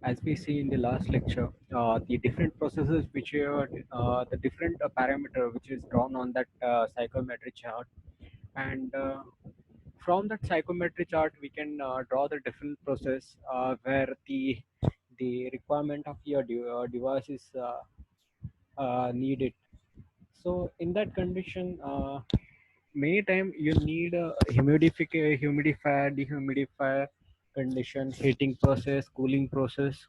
as we see in the last lecture, the different processes which are the different parameter which is drawn on that psychometric chart, and from that psychometric chart we can draw the different process where the requirement of your device is needed. So in that condition, many time you need a humidifier, dehumidifier condition, heating process, cooling process.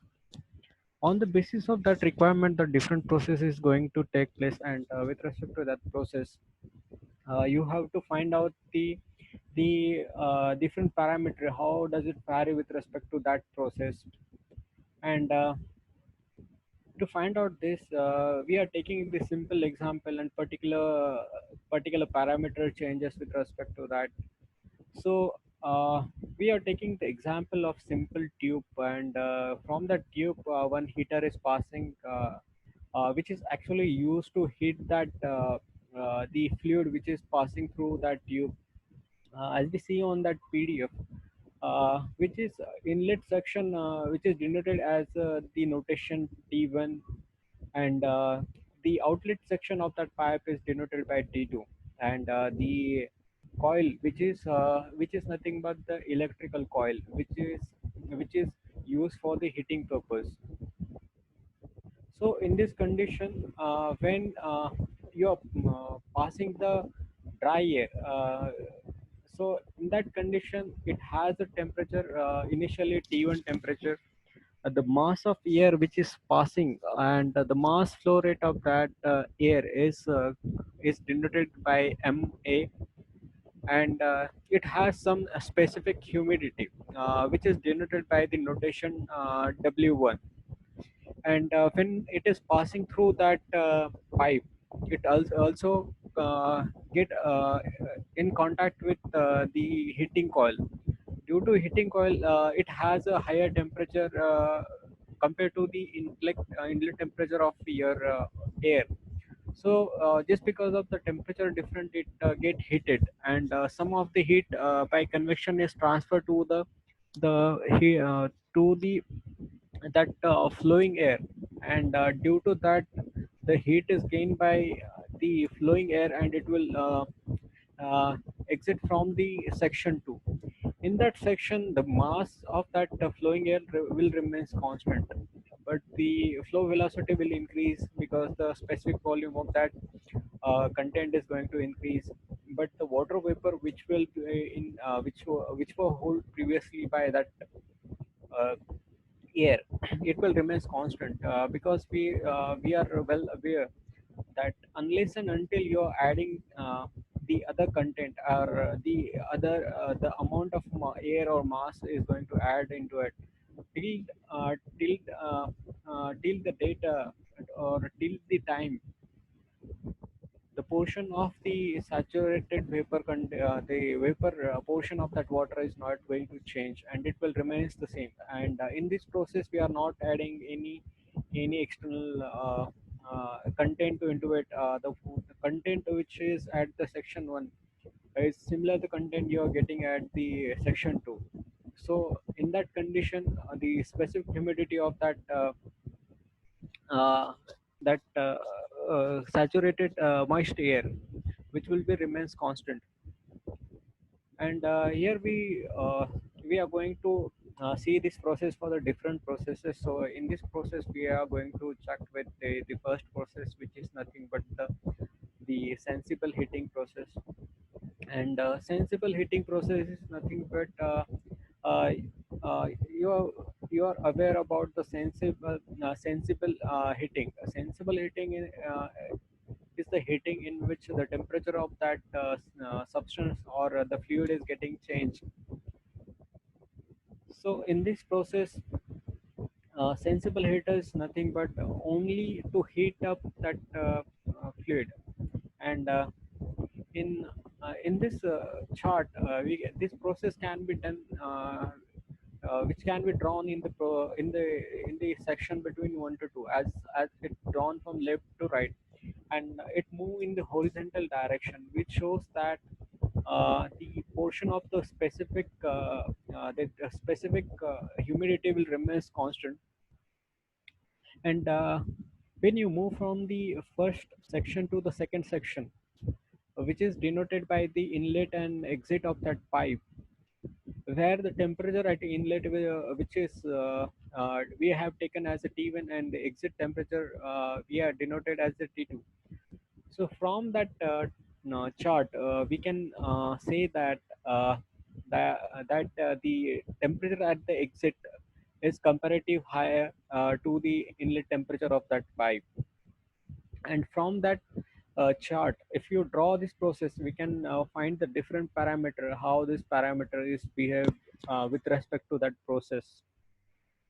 On the basis of that requirement, the different process is going to take place, and with respect to that process, you have to find out the different parameter. How does it vary with respect to that process? And to find out this, we are taking the simple example and particular parameter changes with respect to that. So we are taking the example of simple tube, and from that tube, one heater is passing, which is actually used to heat that the fluid which is passing through that tube. As we see on that PDF, which is inlet section, which is denoted as the notation T1, and the outlet section of that pipe is denoted by T2, and the coil which is nothing but the electrical coil which is used for the heating purpose. So in this condition, when you are passing the dry air, so in that condition it has a temperature, initially T1 temperature. The mass of air which is passing, and the mass flow rate of that air is denoted by MA, and it has some specific humidity which is denoted by the notation W1. And when it is passing through that pipe, it also get in contact with the heating coil. Due to heating coil, it has a higher temperature compared to the inlet temperature of your air. So just because of the temperature different, it get heated, and some of the heat by convection is transferred to to the that flowing air, and due to that the heat is gained by the flowing air, and it will uh, exit from the section 2. In that section, the mass of that flowing air will remains constant, but the flow velocity will increase because the specific volume of that content is going to increase. But the water vapor which will in which were hold previously by that uh, air, it will remains constant, because we are well aware that unless and until you're adding the other content, or the amount of air or mass is going to add into it, till uh, till uh, till the data or till the time, the portion of the saturated the vapor portion of that water is not going to change, and it will remains the same. And in this process we are not adding any external content into it. The content which is at the section 1 is similar the content you are getting at the section 2. So in that condition, the specific humidity of uh, that saturated moist air, which will be remains constant. And here we are going to see this process for the different processes. So in this process we are going to check with the first process, which is nothing but the sensible heating process. And sensible heating process is nothing but uh, you are aware about the sensible heating. Sensible heating is the heating in which the temperature of that substance or the fluid is getting changed. So in this process, sensible heater is nothing but only to heat up that fluid. And in this chart, this process can be done, which can be drawn in in the section between 1 to 2, as it drawn from left to right, and it move in the horizontal direction, which shows that the portion of the specific humidity will remain constant, And when you move from the first section to the second section, which is denoted by the inlet and exit of that pipe, where the temperature at inlet, which is we have taken as a T1, and the exit temperature we are denoted as the T2. So from that no, chart, we can say that the temperature at the exit is comparative higher to the inlet temperature of that pipe. And from that chart, if you draw this process, we can find the different parameter, how this parameter is behaved with respect to that process,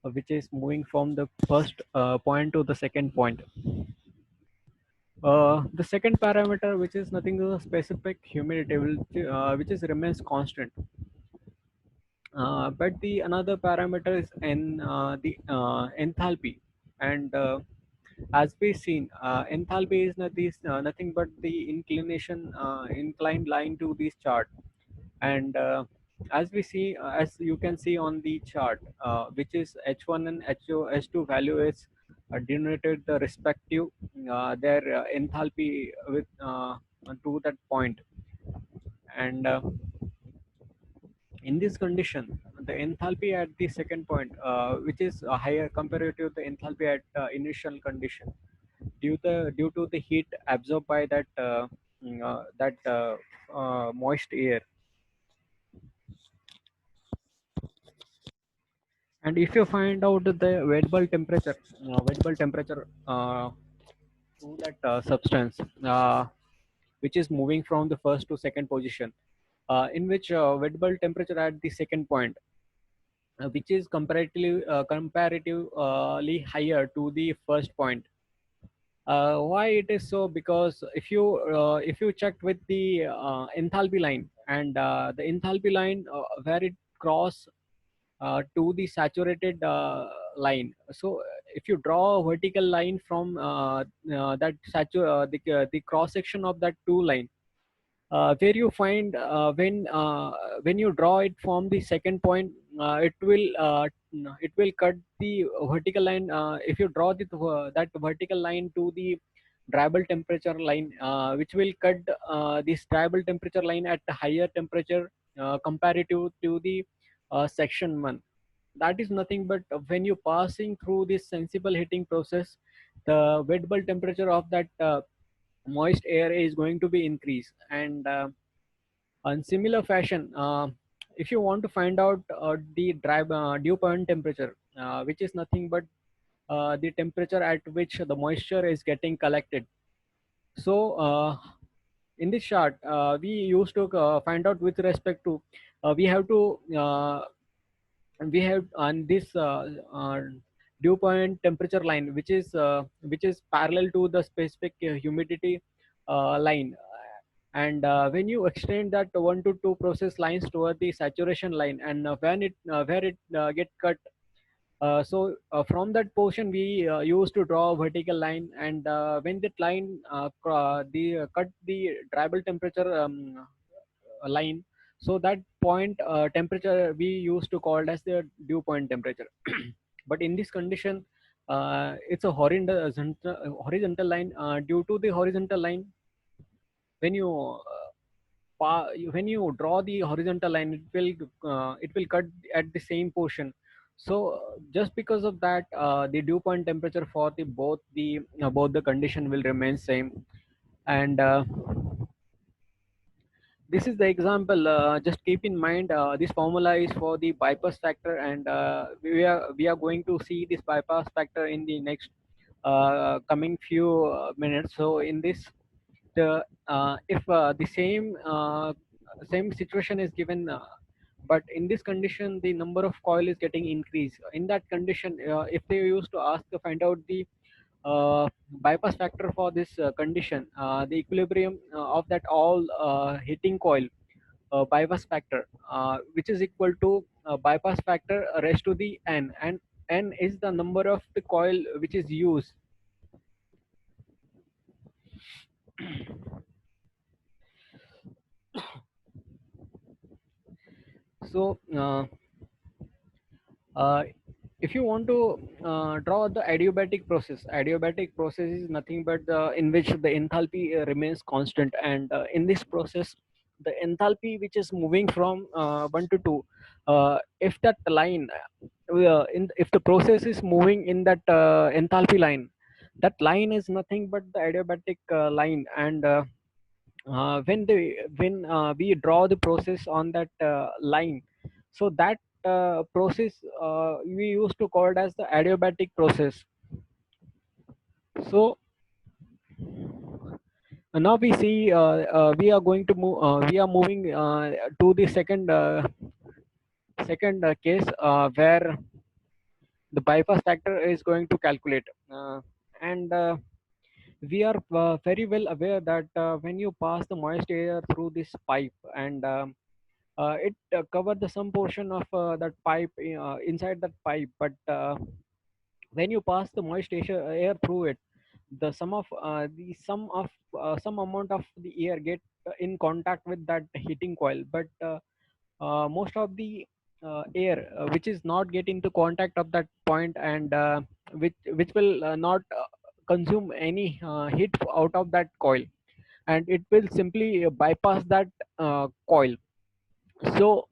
which is moving from the first point to the second point. The second parameter, which is nothing but specific humidity, which is remains constant. But the another parameter is the enthalpy, and as we seen, enthalpy is nothing but the inclined line to this chart. And as we see, as you can see on the chart, which is H1 and H2 value is denoted the respective their enthalpy with to that point. And in this condition, the enthalpy at the second point, which is higher compared to the enthalpy at initial condition, due to the heat absorbed by that moist air. And if you find out the wet bulb temperature to that substance, which is moving from the first to second position, in which wet bulb temperature at the second point, which is comparatively higher to the first point. Why it is so? Because if you checked with the enthalpy line, and the enthalpy line where it cross to the saturated line. So if you draw a vertical line from the cross section of that two line, where you find when you draw it from the second point, it will cut the vertical line. If you draw that vertical line to the dryable temperature line, which will cut this dryable temperature line at a higher temperature comparative to the section 1. That is nothing but when you passing through this sensible heating process, the wet bulb temperature of that moist air is going to be increased. And in similar fashion, if you want to find out the dew point temperature, which is nothing but the temperature at which the moisture is getting collected. So in this chart, we used to find out with respect to we have to we have on this dew point temperature line, which is parallel to the specific humidity line. And when you extend that one to two process lines toward the saturation line, and when it where it get cut, so from that portion we used to draw a vertical line. And when that line cut the dryable temperature line, so that point temperature we used to call as the dew point temperature. But in this condition, it's a horizontal line. Due to the horizontal line, when you draw the horizontal line, it will cut at the same portion. So just because of that, the dew point temperature for both the condition will remain same. And this is the example. Just keep in mind, this formula is for the bypass factor, and we are going to see this bypass factor in the next coming few minutes. So in this, the if the same situation is given, but in this condition the number of coil is getting increased. In that condition, if they used to ask to find out the bypass factor for this condition, the equilibrium of that all heating coil bypass factor, which is equal to bypass factor raised to the n, and n is the number of the coil which is used. So uh, if you want to draw the adiabatic process is nothing but in which the enthalpy remains constant, and in this process the enthalpy which is moving from 1 to 2, if that line if the process is moving in that enthalpy line, that line is nothing but the adiabatic line. And when we draw the process on that line, so that process we used to call it as the adiabatic process. So now we see we are going to move we are moving to the second case where the bypass factor is going to calculate, and we are very well aware that when you pass the moist air through this pipe, and it covered the some portion of that pipe inside that pipe, but when you pass the moist air through it, the sum of some amount of the air get in contact with that heating coil, but most of the air which is not get into contact of that point, and which will not consume any heat out of that coil, and it will simply bypass that coil. So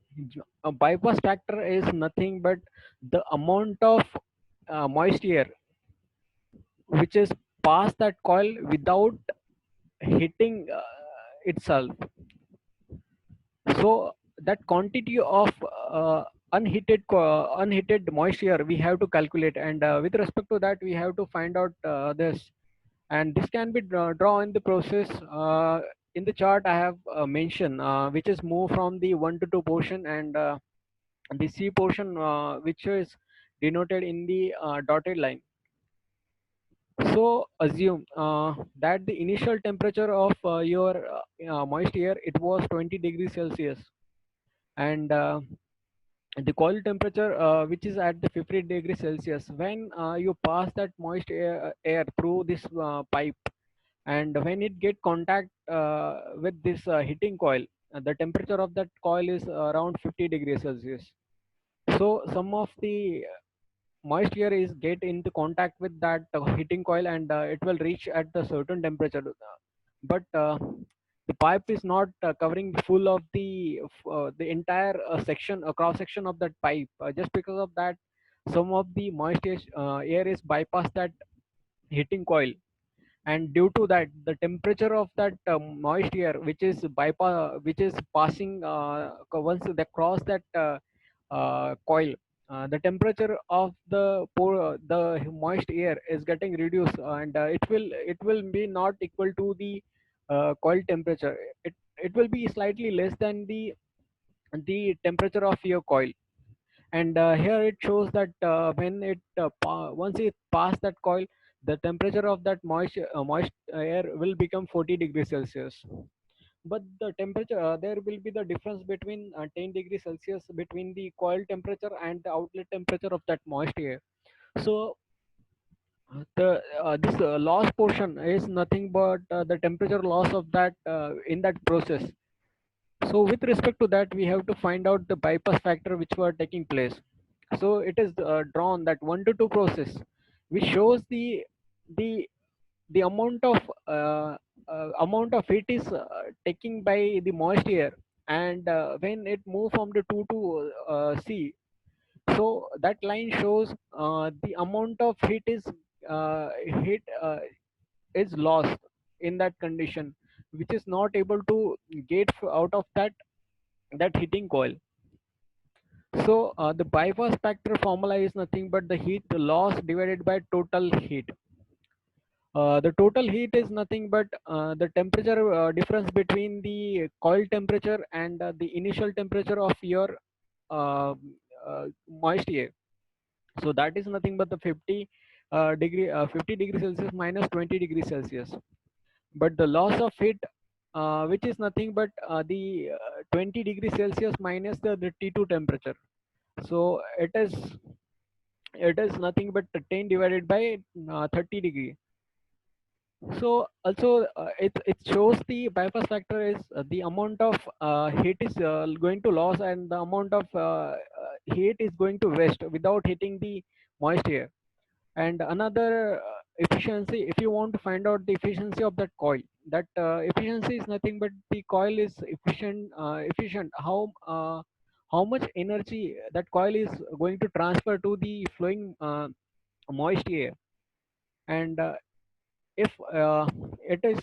a bypass factor is nothing but the amount of moist air which is past that coil without hitting itself. So that quantity of unheated moisture we have to calculate, and with respect to that we have to find out this, and this can be drawn in the process in the chart I have mentioned, which is move from the 1 to 2 portion, and the C portion which is denoted in the dotted line. So assume that the initial temperature of your moist air it was 20 degrees Celsius, and the coil temperature which is at the 50 degrees Celsius. When you pass that moist air through this pipe, and when it get contact with this heating coil, the temperature of that coil is around 50 degrees Celsius. So some of the moist air is get into contact with that heating coil, and it will reach at the certain temperature, but the pipe is not covering full of the entire section cross section of that pipe. Just because of that, some of the air is bypass that heating coil, and due to that the temperature of that moist air which is passing once they cross that coil, the temperature of the moist air is getting reduced, and it will be not equal to the coil temperature. It will be slightly less than the temperature of your coil. And here it shows that when once it pass that coil, the temperature of that moist air will become 40 degrees Celsius. But the temperature there will be the difference between 10 degrees Celsius between the coil temperature and the outlet temperature of that moist air. So the this loss portion is nothing but the temperature loss of that in that process. So with respect to that, we have to find out the bypass factor which were taking place. So it is drawn that 1 to 2 process, which shows the the amount of heat is taking by the moist air, and when it move from the 2 to C, so that line shows the amount of heat is lost in that condition, which is not able to get out of that heating coil. So the bypass factor formula is nothing but the heat loss divided by total heat. The total heat is nothing but the temperature difference between the coil temperature and the initial temperature of your uh, moist air. So that is nothing but the 50 degrees Celsius minus 20 degrees Celsius. But the loss of heat, which is nothing but the 20 degrees Celsius minus the T2 temperature. So it is nothing but 10 divided by 30 degree. So also it shows the bypass factor is the amount of heat is going to loss, and the amount of heat is going to waste without hitting the moist air. And another efficiency, if you want to find out the efficiency of that coil, that efficiency is nothing but the coil is efficient how much energy that coil is going to transfer to the flowing moist air. And if it is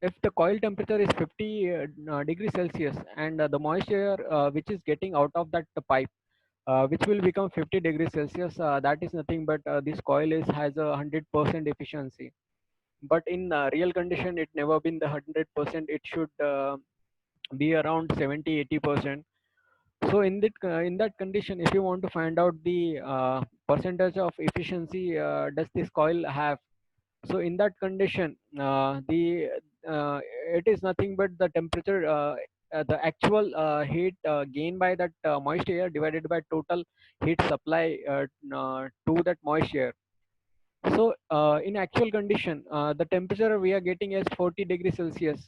if the coil temperature is 50 degrees Celsius, and the moisture which is getting out of that pipe, which will become 50 degrees Celsius, that is nothing but this coil is has a 100% efficiency. But in real condition, it never been the 100%. It should be around 70-80%. So in that condition, if you want to find out the percentage of efficiency does this coil have, so in that condition, the it is nothing but the temperature, the actual heat gained by that moist air divided by total heat supply to that moist air. So in actual condition, the temperature we are getting is 40 degrees Celsius.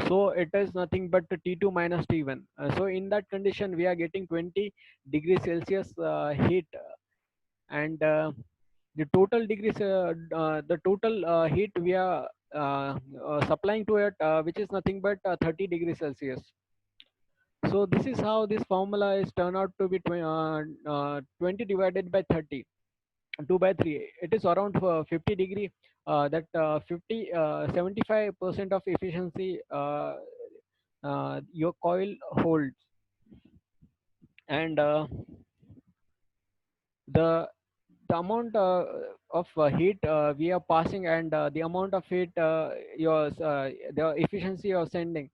So it is nothing but T2 minus T1. So in that condition, we are getting 20 degrees Celsius heat, and the total heat we are supplying to it, which is nothing but 30 degrees Celsius. So this is how this formula is turned out to be 20 divided by 30, 2 by 3. It is around 50 degree. That 75% of efficiency your coil holds. And the the amount of heat we are passing, and the amount of heat the efficiency you're sending,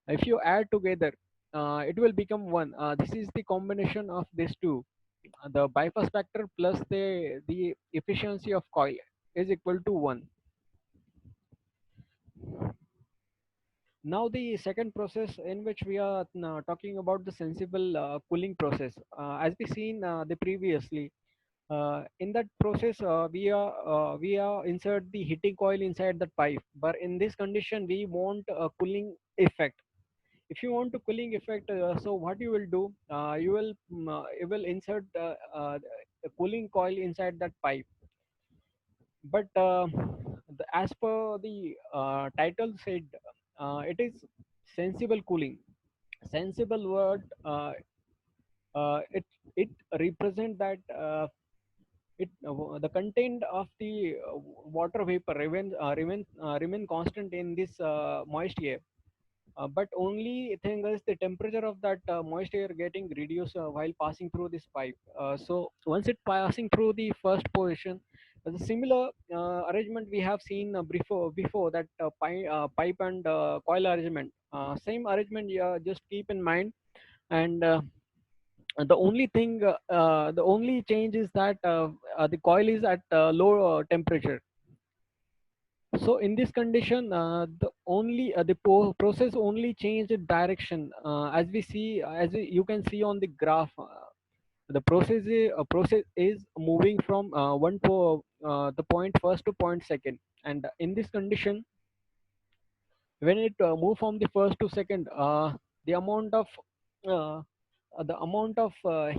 if you add together, it will become one. This is the combination of these two. The bypass factor plus the efficiency of coil is equal to 1. Now the second process in which we are talking about the sensible cooling process, as we seen the previously. In that process, we are insert the heating coil inside the pipe, but in this condition we want a cooling effect. If you want to cooling effect, so what you will do, you will insert a cooling coil inside that pipe. But as per the title said, it is sensible cooling. Sensible word, it represent that the content of the water vapor remain constant in this moist air. But only thing is the temperature of that moist air getting reduced while passing through this pipe. So once it passing through the first position, the similar arrangement we have seen before that pipe and coil arrangement. Same arrangement, just keep in mind. And the only change is that the coil is at low temperature. So in this condition, the process only changed direction, as we see, you can see on the graph. Process is moving from the point first to point second, and in this condition, when it move from the first to second, the amount of uh,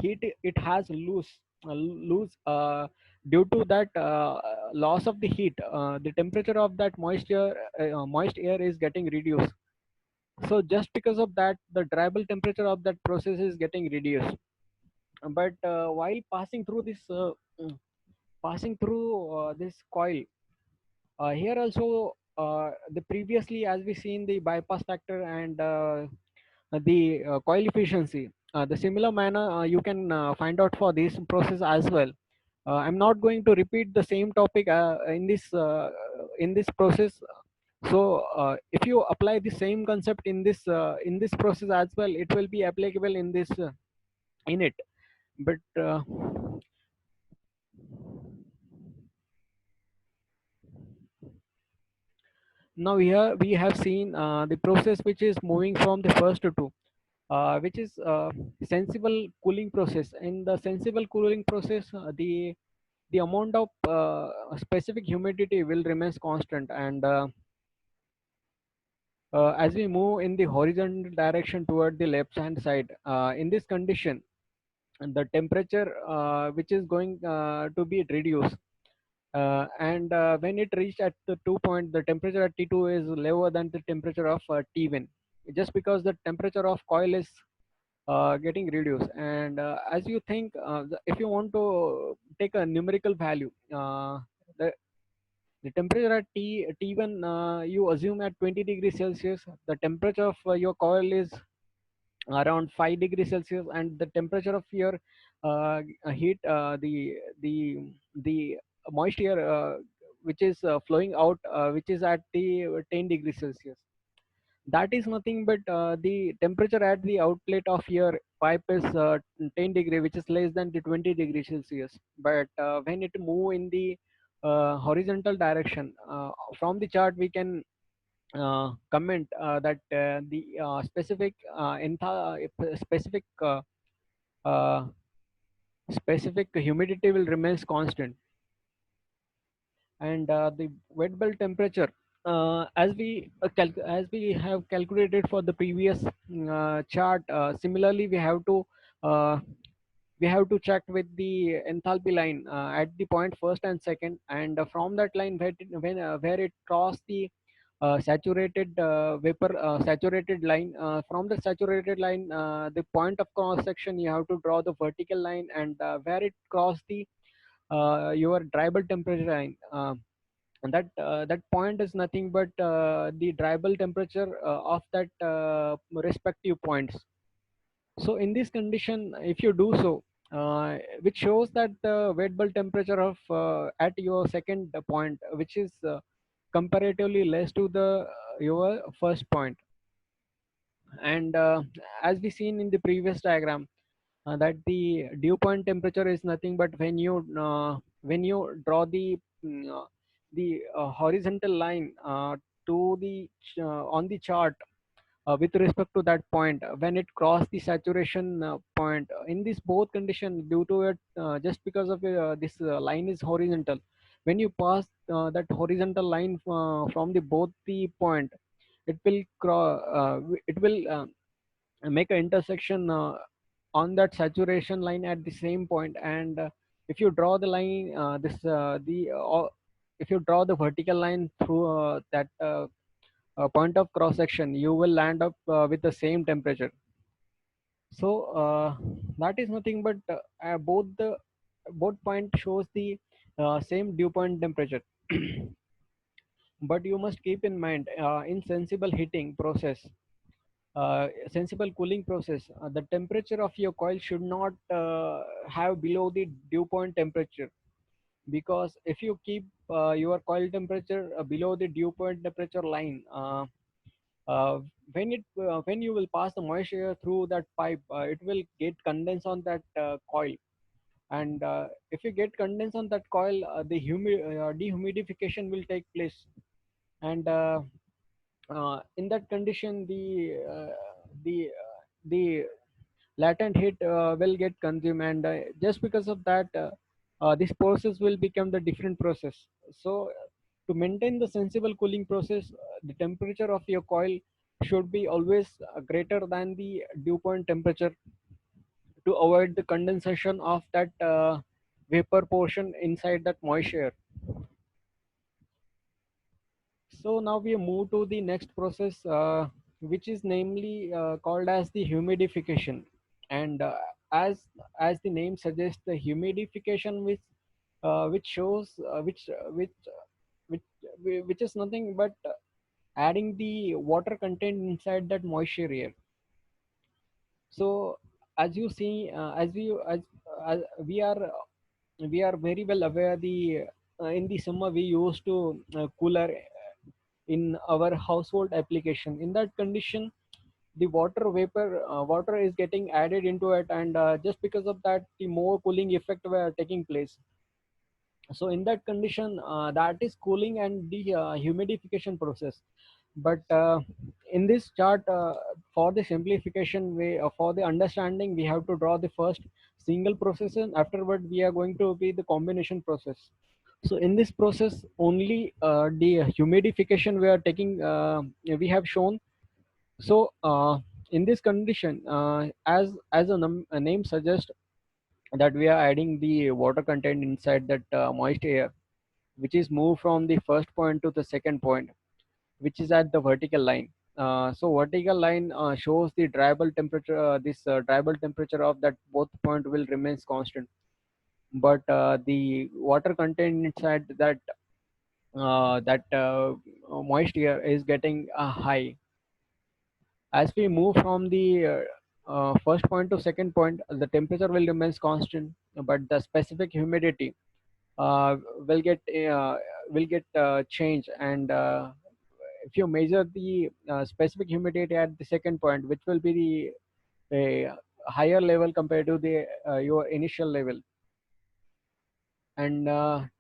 heat it has lose due to that loss of the heat. The temperature of that moist air is getting reduced. So just because of that, the dryable temperature of that process is getting reduced. But while mm, passing through this coil, here also, the previously, as we seen the bypass factor and the coil efficiency, the similar manner you can find out for this process as well. I'm not going to repeat the same topic in this process. So if you apply the same concept in this process as well, it will be applicable in it. But now here we have seen the process which is moving from the first to two, which is sensible cooling process. In the sensible cooling process, the amount of specific humidity will remains constant, and as we move in the horizontal direction toward the left hand side, in this condition, the temperature which is going to be reduced, and when it reached at the 2 point, the temperature at T2 is lower than the temperature of T1, just because the temperature of coil is getting reduced. And as you think, if you want to take a numerical value, the the temperature at T1, you assume at 20 degrees Celsius, the temperature of your coil is around 5 degrees Celsius, and the temperature of your heat, the moisture which is flowing out, which is at the 10 degrees Celsius. That is nothing but the temperature at the outlet of your pipe is 10 degree, which is less than the 20 degrees Celsius. But when it move in the horizontal direction, from the chart we can comment that the specific uh, specific humidity will remains constant, and the wet bulb temperature, as we have calculated for the previous chart, similarly uh, we have to check with the enthalpy line at the point first and second, and from that line where it cross the saturated vapor saturated line, from the saturated line, the point of cross section, you have to draw the vertical line, and where it cross the your dry bulb temperature line, and that point is nothing but the dry bulb temperature of that respective points. So in this condition, if you do so, which shows that the wet bulb temperature of at your second point, which is comparatively less to the your first point. And as we seen in the previous diagram, that the dew point temperature is nothing but when you draw the horizontal line to the on the chart with respect to that point, when it crossed the saturation point, in this both condition, due to it, just because of this line is horizontal, when you pass that horizontal line from the both the point, it will it will make an intersection on that saturation line at the same point. And if you draw the line the if you draw the vertical line through that point of cross section, you will land up with the same temperature. So that is nothing but both point shows the same dew point temperature. But you must keep in mind, in sensible heating process, sensible cooling process, the temperature of your coil should not have below the dew point temperature, because if you keep your coil temperature below the dew point temperature line, uh, when you will pass the moisture through that pipe, it will get condensed on that coil. And if you get condensed on that coil, the dehumidification will take place. And in that condition, the latent heat will get consumed, and just because of that, this process will become the different process. So to maintain the sensible cooling process, the temperature of your coil should be always greater than the dew point temperature, to avoid the condensation of that vapor portion inside that moisture. So now we move to the next process, which is namely called as the humidification. And as the name suggests, the humidification, which shows which which is nothing but adding the water content inside that moisture air. So as you see, as we are very well aware, the in the summer we used to cooler in our household application. In that condition, the water is getting added into it, and just because of that, the more cooling effect were taking place. So in that condition, that is cooling and the humidification process. But in this chart, for the simplification way, for the understanding, we have to draw the first single process, and afterward we are going to be the combination process. So in this process, only the humidification we are taking, we have shown. So in this condition, as a name suggests, that we are adding the water content inside that moist air, which is moved from the first point to the second point, which is at the vertical line. So vertical line shows the dryable temperature. This dryable temperature of that both point will remains constant, but the water content inside that moist air is getting high. As we move from the first point to second point, the temperature will remains constant, but the specific humidity uh, will get uh, changed. And if you measure the specific humidity at the second point, which will be the a higher level compared to the your initial level, and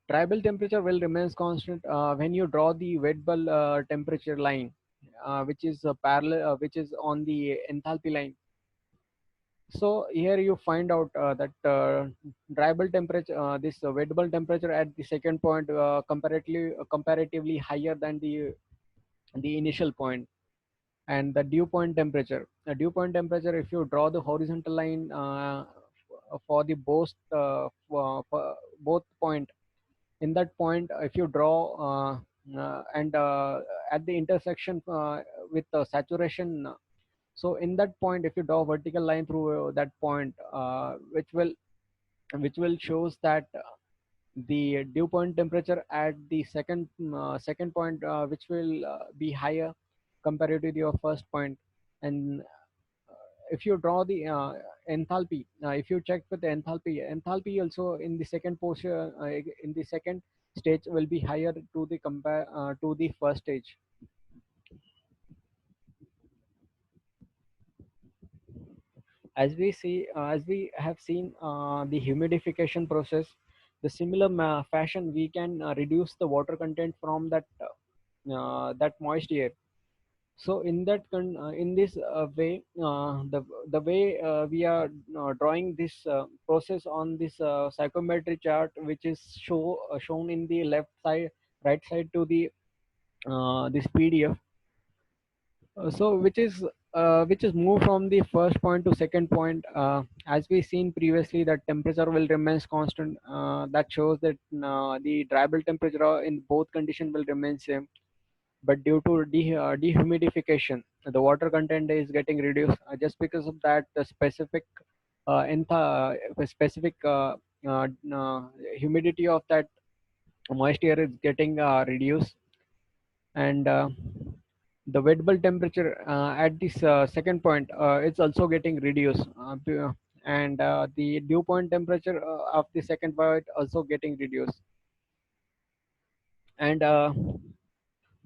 tribal temperature will remains constant when you draw the wet bulb temperature line, which is parallel, which is on the enthalpy line. So here you find out that dry bulb temperature, this wet bulb temperature at the second point comparatively higher than the initial point. And the dew point temperature, if you draw the horizontal line for the for both point, in that point, if you draw and at the intersection with saturation, so in that point, if you draw a vertical line through that point, which will shows that the dew point temperature at the second point, which will be higher compared to your first point. And if you draw the enthalpy, if you check with the enthalpy also in the second portion, in the second stage will be higher to the compare to the first stage. As we have seen the humidification process, the similar fashion we can reduce the water content from that moist air. So in this way, the way we are drawing this process on this psychometry chart, which is shown in the left side, right side to the this PDF. So which is moved from the first point to second point. As we seen previously, that temperature will remains constant. That shows that the dry bulb temperature in both condition will remain same, but due to dehumidification, the water content is getting reduced. Just because of that, the specific humidity of that moisture is getting reduced. And the wet bulb temperature at this second point is also getting reduced, and the dew point temperature of the second point also getting reduced. And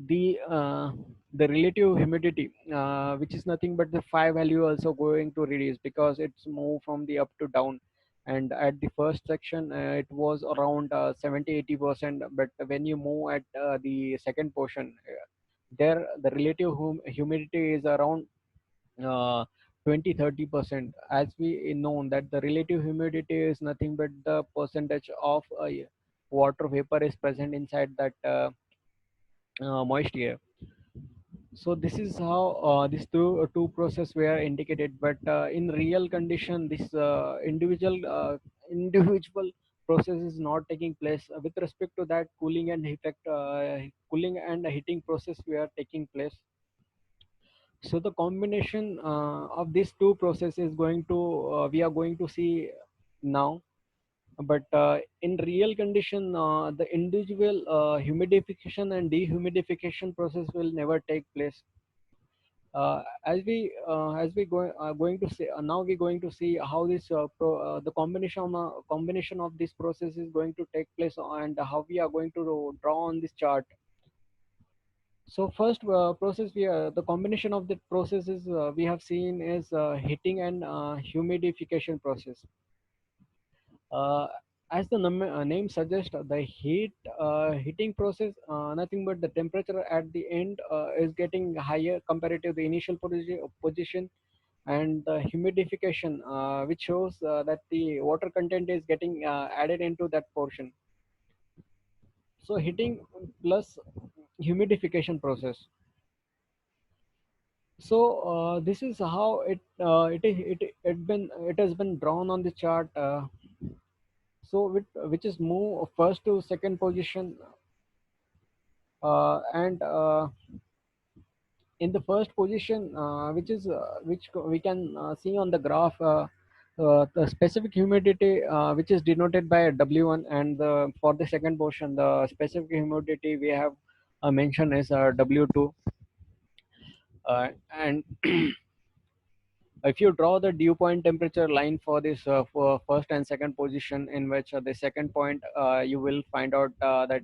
the uh, the relative humidity, which is nothing but the phi value, also going to reduce because it's moved from the up to down. And at the first section, it was around 70-80%, but when you move at the second portion, there the relative humidity is around uh, 20-30%. As we know that the relative humidity is nothing but the percentage of water vapor is present inside that moist air. So this is how these two process were indicated, but in real condition, this individual process is not taking place. With respect to that, cooling and heating process were taking place. So the combination of these two processes going to we are going to see now. But in real condition, the individual humidification and dehumidification process will never take place. As we going to see now, we're going to see how this the combination of this process is going to take place, and how we are going to draw on this chart. So first process, the combination of the processes we have seen is heating and humidification process. As the name suggests, the heating process, nothing but the temperature at the end is getting higher compared to the initial position, and the humidification, which shows that the water content is getting added into that portion. So heating plus humidification process. So this is how it has been drawn on the chart. So which is move first to second position, and in the first position, we can see on the graph, the specific humidity, which is denoted by W1, and for the second portion, the specific humidity we have mentioned is W2. And if you draw the dew point temperature line for this for first and second position, in which the second point, you will find out that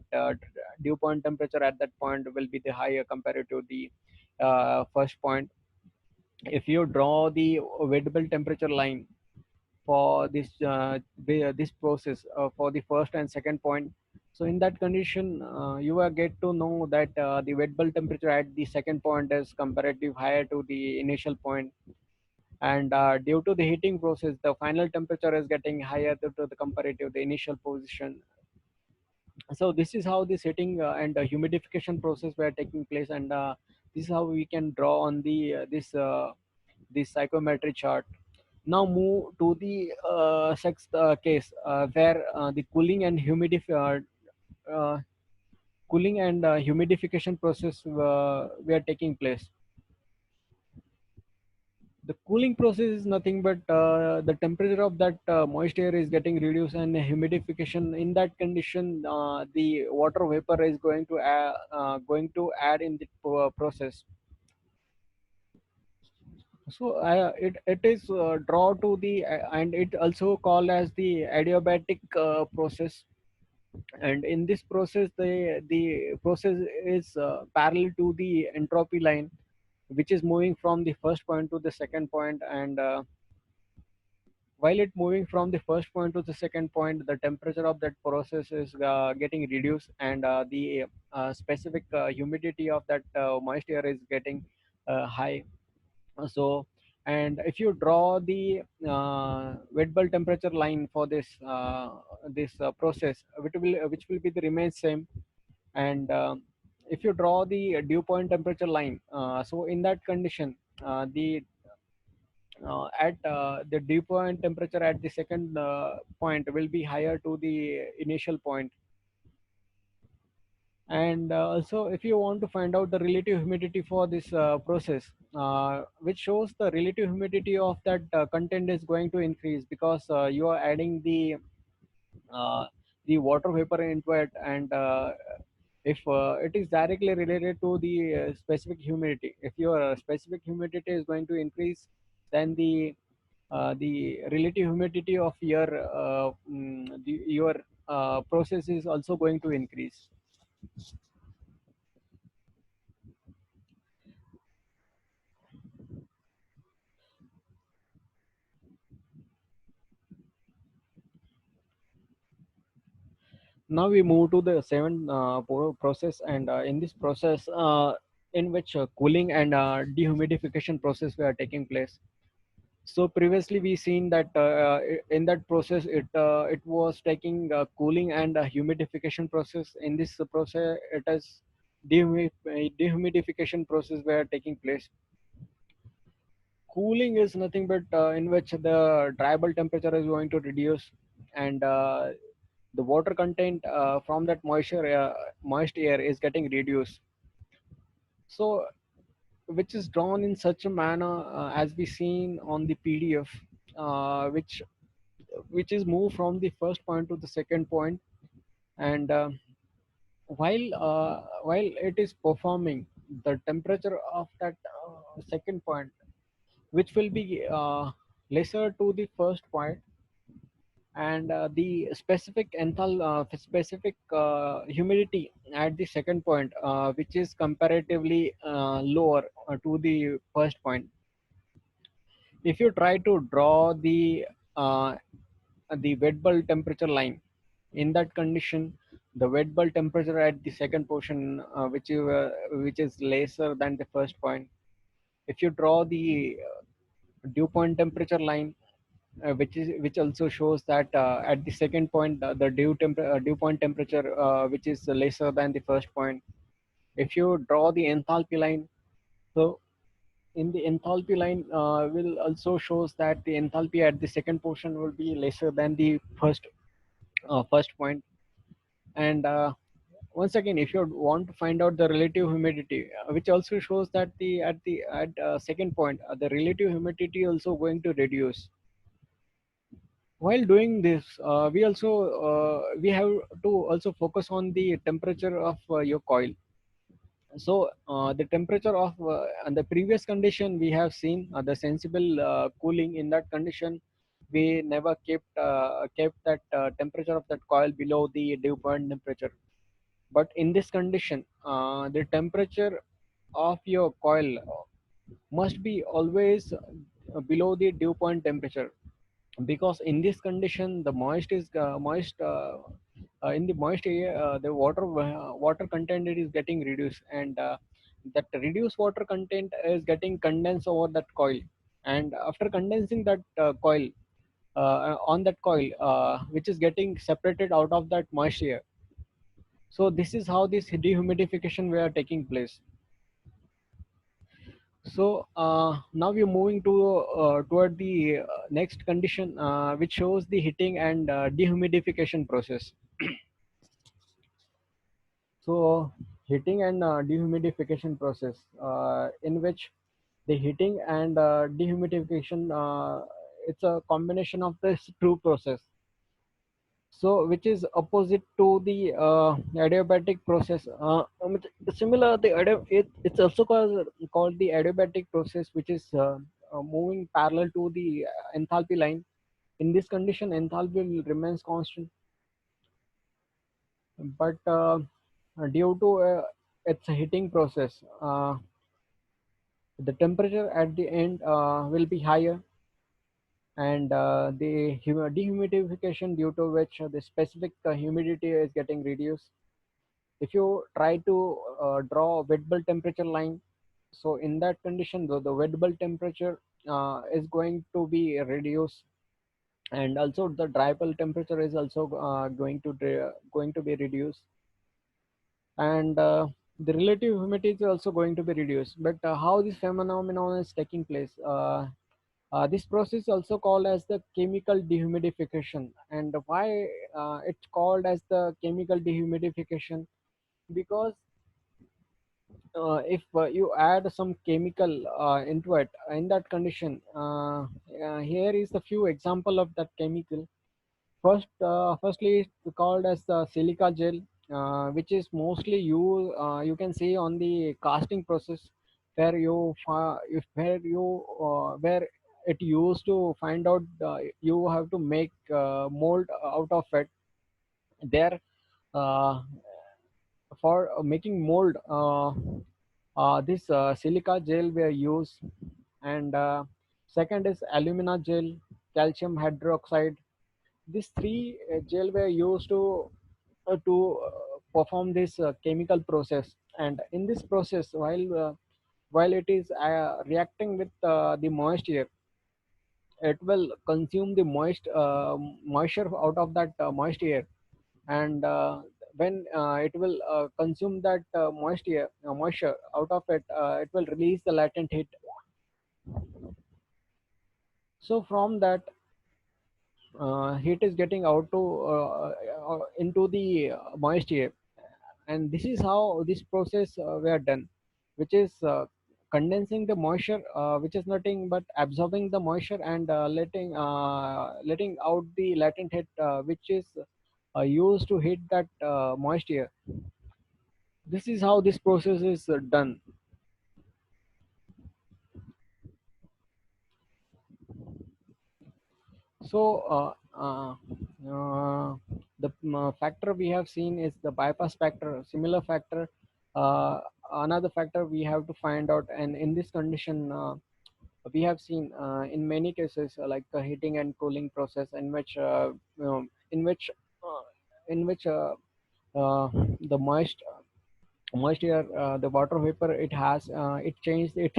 dew point temperature at that point will be the higher compared to the first point. If you draw the variable temperature line for this process for the first and second point, so in that condition, you will get to know that the wet bulb temperature at the second point is comparative higher to the initial point, and due to the heating process, the final temperature is getting higher due to the comparative the initial position. So this is how this heating and humidification process were taking place, and this is how we can draw on the this psychometry chart. Now move to the sixth case, where the uh, cooling and humidification process were taking place. The cooling process is nothing but the temperature of that moist air is getting reduced, and humidification, in that condition, the water vapor is going to add in the process. So it is draw to the and it also called as the adiabatic process. And in this process, the process is parallel to the entropy line, which is moving from the first point to the second point. And while it moving from the first point to the second point, the temperature of that process is getting reduced, and the specific humidity of that moist air is getting high. So, and if you draw the wet bulb temperature line for this process, which will be the remain same. And if you draw the dew point temperature line, so in that condition, the at the dew point temperature at the second point will be higher to the initial point. And also, if you want to find out the relative humidity for this process, which shows the relative humidity of that content is going to increase, because you are adding uh, the water vapor into it. And if it is directly related to the specific humidity, if your specific humidity is going to increase, then the relative humidity of your process is also going to increase. Now we move to the seventh process, and in this process, in which cooling and dehumidification process were taking place. So previously we seen that in that process, it was taking cooling and humidification process. In this process, it is dehumidification process were taking place. Cooling is nothing but in which the dry bulb temperature is going to reduce, and the water content from that moist air is getting reduced. So which is drawn in such a manner as we seen on the PDF, which is moved from the first point to the second point. And while it is performing, the temperature of that second point, which will be lesser to the first point, and the specific humidity at the second point, which is comparatively lower to the first point. If you try to draw the wet bulb temperature line, In that condition, the wet bulb temperature at the second portion, which is lesser than the first point. If you draw the dew point temperature line, which also shows that at the second point, the dew point temperature, which is lesser than the first point. If you draw the enthalpy line, so in the enthalpy line will also shows that the enthalpy at the second portion will be lesser than the first point. And once again, if you want to find out the relative humidity, which also shows that the at second point, the relative humidity also going to reduce. While doing this, we have to also focus on the temperature of your coil. So the temperature of and the previous condition we have seen, the sensible cooling. In that condition, we never kept that temperature of that coil below the dew point temperature. But in this condition, the temperature of your coil must be always below the dew point temperature, because in this condition the moist is moist in the moist area, the water content is getting reduced, and that reduced water content is getting condensed over that coil. And after condensing that coil on that coil, which is getting separated out of that moist air. So this is how this dehumidification were taking place. So now we're moving to toward the next condition, which shows the heating and dehumidification process. So heating and dehumidification process, in which the heating and dehumidification, it's a combination of this two process. So which is opposite to the adiabatic process. Similar, it's also called the adiabatic process, which is moving parallel to the enthalpy line. In this condition, enthalpy will remains constant, but due to its heating process, the temperature at the end will be higher, and the dehumidification, due to which the specific humidity is getting reduced. If you try to draw a wet bulb temperature line, so in that condition, the wet bulb temperature is going to be reduced, and also the dry bulb temperature is also going to be reduced, and the relative humidity is also going to be reduced. But how this phenomenon is taking place? This process is also called as the chemical dehumidification. And why it's called as the chemical dehumidification? Because if you add some chemical into it, in that condition, here is a few example of that chemical. Firstly, it's called as the silica gel, which is mostly you can see on the casting process, where it used to find out, you have to make mold out of it. There, uh, for making mold, this silica gel were used, and second is alumina gel, calcium hydroxide. These three gel were used to perform this chemical process. And in this process, while it is reacting with the moist air, it will consume the moisture out of that moist air. And when it will consume that moisture out of it, it will release the latent heat. So from that, heat is getting out to into the moist air, and this is how this process were done, which is condensing the moisture, which is nothing but absorbing the moisture, and letting out the latent heat, which is used to heat that moist air. This is how this process is done. So the factor we have seen is the bypass factor, similar factor. Uh, Another factor we have to find out, and in this condition, we have seen in many cases, like the heating and cooling process, in which uh, in which the moisture, the water vapor, it has it changed its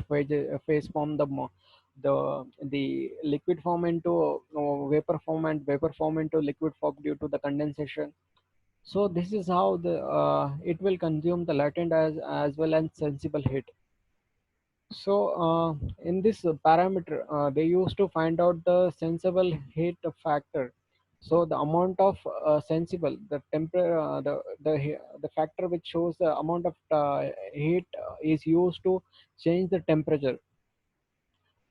phase from the liquid form into vapor form, and vapor form into liquid form due to the condensation. So this is how the it will consume the latent as well as sensible heat. So in this parameter, they used to find out the sensible heat factor. So the amount of sensible, the temper, the factor which shows the amount of heat is used to change the temperature.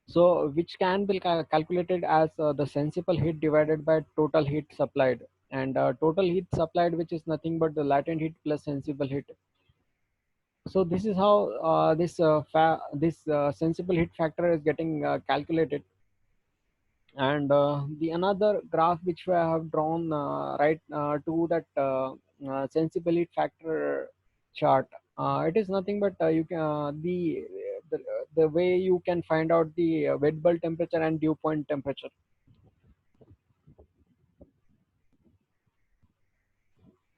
So which can be calculated as the sensible heat divided by total heat supplied, and total heat supplied, which is nothing but the latent heat plus sensible heat. So this is how this sensible heat factor is getting calculated. And the another graph which we have drawn right to that sensible heat factor chart, it is nothing but you can the the way you can find out the wet bulb temperature and dew point temperature.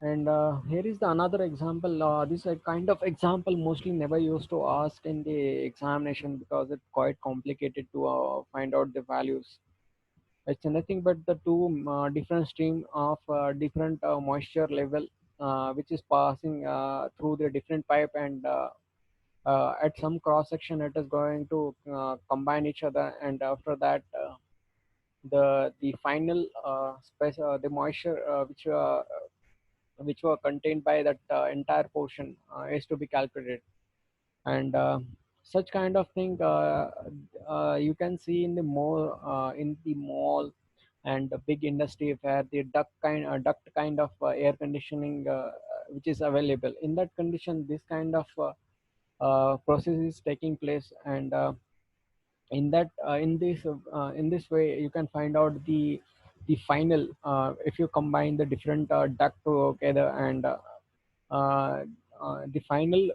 And here is the another example. This a kind of example mostly never used to ask in the examination because it's quite complicated to find out the values. It's nothing but the two different stream of different moisture level, which is passing through the different pipe, and at some cross section it is going to combine each other, and after that the final the moisture which were contained by that entire portion is to be calculated. And such kind of thing you can see in the more in the mall and the big industry where the duct kind of air conditioning which is available. In that condition, this kind of process is taking place, and in that in this way you can find out the final if you combine the different duct together, and uh, the final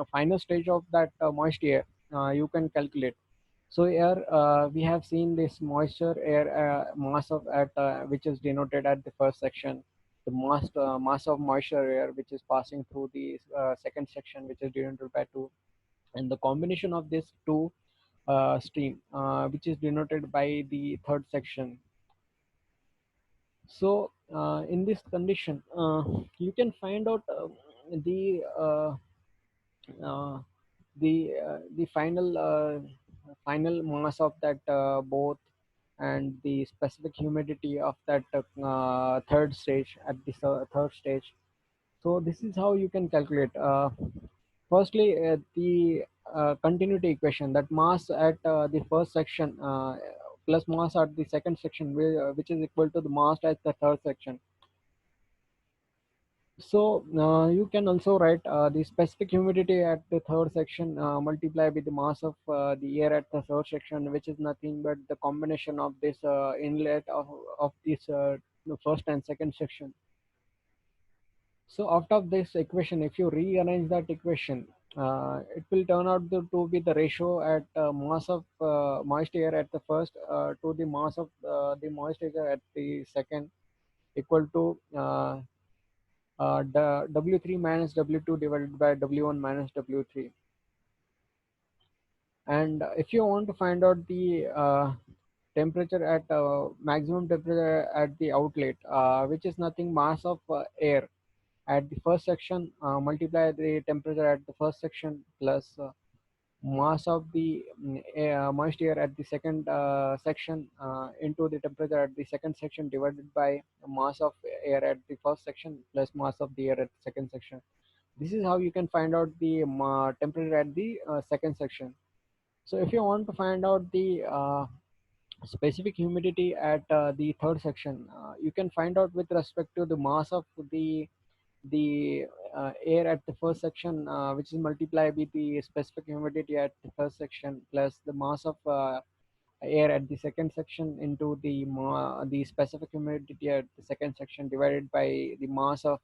final stage of that moisture you can calculate. So here we have seen this moisture air mass of at which is denoted at the first section, the mass of moisture air which is passing through the second section which is denoted by 2, and the combination of these two stream which is denoted by the third section. So in this condition you can find out the uh, the final mass of that both, and the specific humidity of that third stage at the third stage. So this is how you can calculate. Firstly, the continuity equation, that mass at the first section plus mass at the second section, which is equal to the mass at the third section. So you can also write the specific humidity at the third section multiply with the mass of the air at the third section, which is nothing but the combination of this inlet of this the first and second section. So out of this equation, if you rearrange that equation, it will turn out to be the ratio at mass of moist air at the first to the mass of the moist air at the second, equal to the W3 minus W2 divided by W1 minus W3. And if you want to find out the temperature at maximum temperature at the outlet, which is nothing mass of air at the first section multiply the temperature at the first section plus mass of the moist air at the second section into the temperature at the second section divided by mass of air at the first section plus mass of the air at the second section. This is how you can find out the temperature at the second section. So if you want to find out the specific humidity at the third section, you can find out with respect to the mass of the air at the first section, which is multiplied with the specific humidity at the first section plus the mass of air at the second section into the specific humidity at the second section divided by the mass of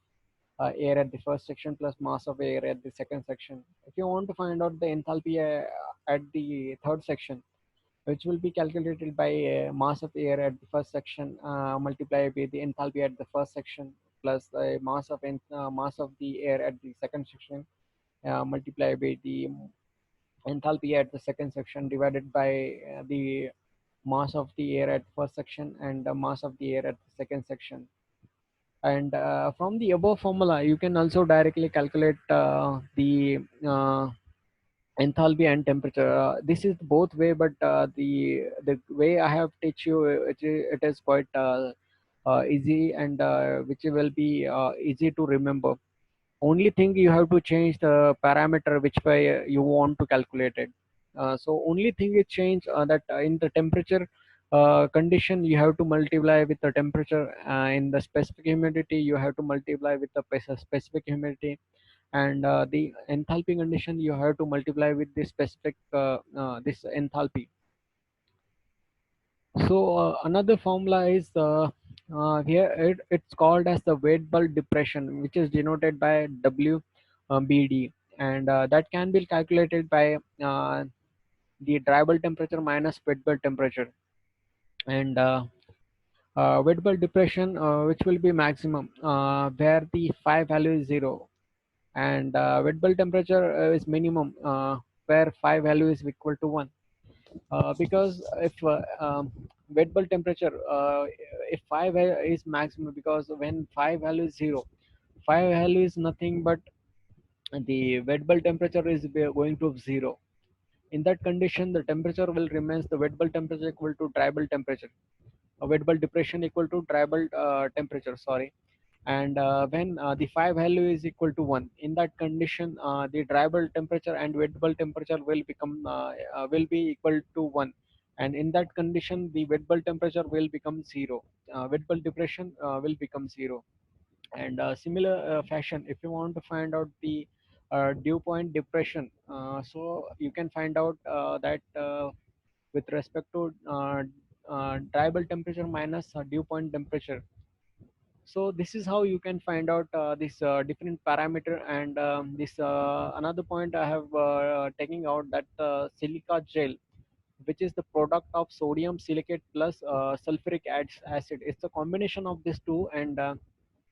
air at the first section plus mass of air at the second section. If you want to find out the enthalpy at the third section, which will be calculated by mass of air at the first section multiplied by the enthalpy at the first section plus the mass of the air at the second section, multiplied by the enthalpy at the second section, divided by the mass of the air at first section and the mass of the air at the second section. And from the above formula, you can also directly calculate the enthalpy and temperature. This is both way, but the way I have teach you, it is quite easy, and which will be easy to remember. Only thing, you have to change the parameter which way you want to calculate it. So only thing is change that in the temperature condition, you have to multiply with the temperature. In the specific humidity, you have to multiply with the specific humidity. And the enthalpy condition, you have to multiply with the specific this enthalpy. So another formula is here, it's called as the weight bulge depression, which is denoted by WBD, and that can be calculated by the dry bulb temperature minus wet bulb temperature. And wet bulb depression, which will be maximum where the phi value is 0, and wet bulb temperature is minimum where phi value is equal to 1. Because if wet bulb temperature, if phi is maximum, because when phi value is 0, phi value is nothing but the wet bulb temperature is going to 0. In that condition, the temperature will remains the wet bulb temperature equal to dry bulb temperature. Wet bulb depression equal to dry bulb temperature, sorry. And when the phi value is equal to 1, in that condition, the dry bulb temperature and wet bulb temperature will be equal to 1. And in that condition, the wet bulb temperature will become 0. Wet bulb depression will become 0. And similar fashion, if you want to find out the dew point depression, so you can find out that with respect to dry bulb temperature minus dew point temperature. So this is how you can find out this different parameter. And this another point I have taking out, that silica gel, which is the product of sodium silicate plus sulfuric acid. It's a combination of these two, and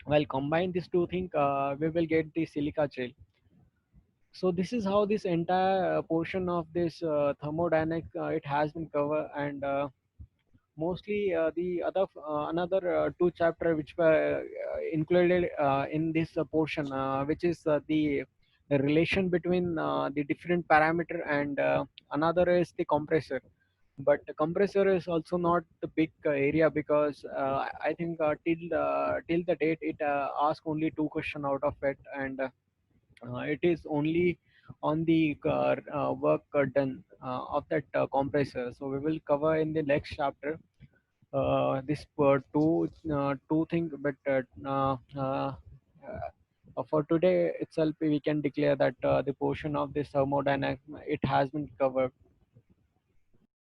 while combine these two things, we will get the silica gel. So this is how this entire portion of this thermodynamic it has been covered. And mostly the other another two chapter which were included in this portion, which is the relation between the different parameter. And another is the compressor. But the compressor is also not the big area, because I think till the date it asked only two question out of it. And it is only on the work done of that compressor. So we will cover in the next chapter this two things. But for today itself, we can declare that the portion of this thermodynamic it has been covered.